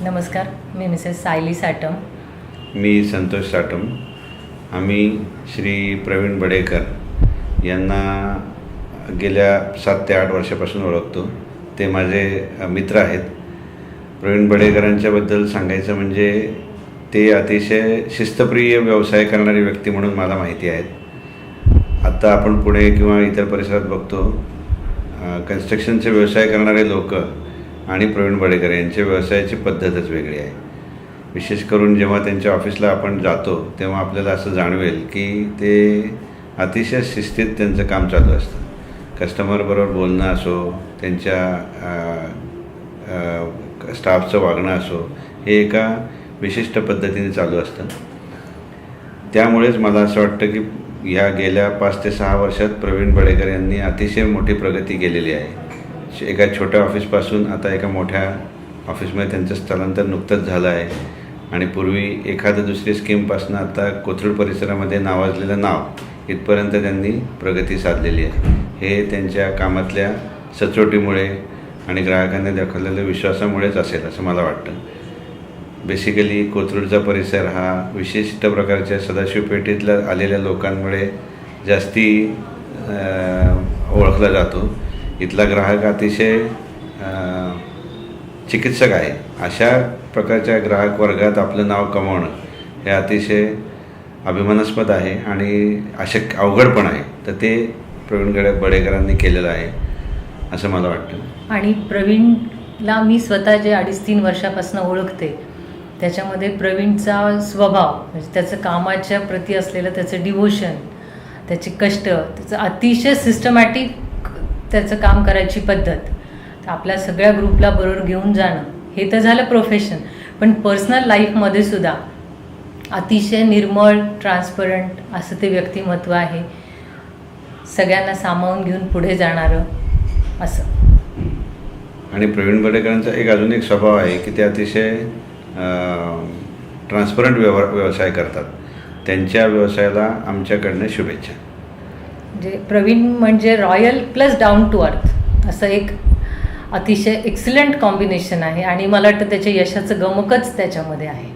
नमस्कार, मी मिसेस सायली साटम. मी संतोष साटम. आम्ही श्री प्रवीण बडेकर यांना गेल्या 7 ते 8 वर्षापासून ओळखतो. ते माझे मित्र आहेत. प्रवीण बडेकरांच्याबद्दल सांगायचं म्हणजे ते अतिशय शिस्तप्रिय व्यवसाय करणारी व्यक्ती म्हणून मला माहिती आहेत. आत्ता आपण पुणे किंवा इतर परिसरात बघतो, कन्स्ट्रक्शनचे व्यवसाय करणारे लोक आणि प्रवीण बडेकर यांच्या व्यवसायाची पद्धतच वेगळी आहे. विशेष करून जेव्हा त्यांच्या ऑफिसला आपण जातो तेव्हा आपल्याला असं जाणवेल की ते अतिशय शिस्तीत त्यांचं काम चालू असतं. कस्टमरबरोबर बोलणं असो, त्यांच्या स्टाफचं वागणं असो, हे एका विशिष्ट पद्धतीने चालू असतं. त्यामुळेच मला असं वाटतं की ह्या गेल्या 5 ते 6 वर्षात प्रवीण बडेकर यांनी अतिशय मोठी प्रगती केलेली आहे. एका छोट्या ऑफिसपासून आता एका मोठ्या ऑफिसमध्ये त्यांचं स्थलांतर नुकतंच झालं आहे. आणि पूर्वी एखादं दुसरी स्कीमपासून आता कोथरूड परिसरामध्ये नावाजलेलं नाव इथपर्यंत त्यांनी प्रगती साधलेली आहे. हे त्यांच्या कामातल्या सचोटीमुळे आणि ग्राहकांनी दाखवलेल्या विश्वासामुळेच असेल असं मला वाटतं. बेसिकली कोथरूडचा परिसर हा विशिष्ट प्रकारच्या सदाशिव पेठेतल्या आलेल्या लोकांमुळे जास्ती ओळखला जातो. इथला ग्राहक अतिशय चिकित्सक आहे. अशा प्रकारच्या ग्राहक वर्गात आपलं नाव कमावणं हे अतिशय अभिमानास्पद आहे आणि अवघड पण आहे. तर ते प्रवीण बडेकरांनी केलेलं आहे असं मला वाटतं. आणि प्रवीणला मी स्वतः जे 2.5-3 वर्षापासून ओळखते, त्याच्यामध्ये प्रवीणचा स्वभाव म्हणजे त्याचं कामाच्या प्रती असलेलं त्याचं डिव्होशन, त्याचे कष्ट, त्याचं अतिशय सिस्टमॅटिक त्याचं काम करायची पद्धत, आपल्या सगळ्या ग्रुपला बरोबर घेऊन जाणं, हे तर झालं प्रोफेशन. पण पर्सनल लाईफमध्ये सुद्धा अतिशय निर्मळ, ट्रान्सपरंट असं ते व्यक्तिमत्व आहे. सगळ्यांना सामावून घेऊन पुढे जाणारं असं. आणि प्रवीण बडेकरांचा अजून एक स्वभाव आहे की ते अतिशय ट्रान्सपरंट व्यवसाय करतात. त्यांच्या व्यवसायाला आमच्याकडनं शुभेच्छा. म्हणजे प्रवीण म्हणजे royal plus down to earth असं एक अतिशय एक्सलंट कॉम्बिनेशन आहे. आणि मला वाटतं त्याच्या यशाचं गमकच त्याच्यामध्ये आहे.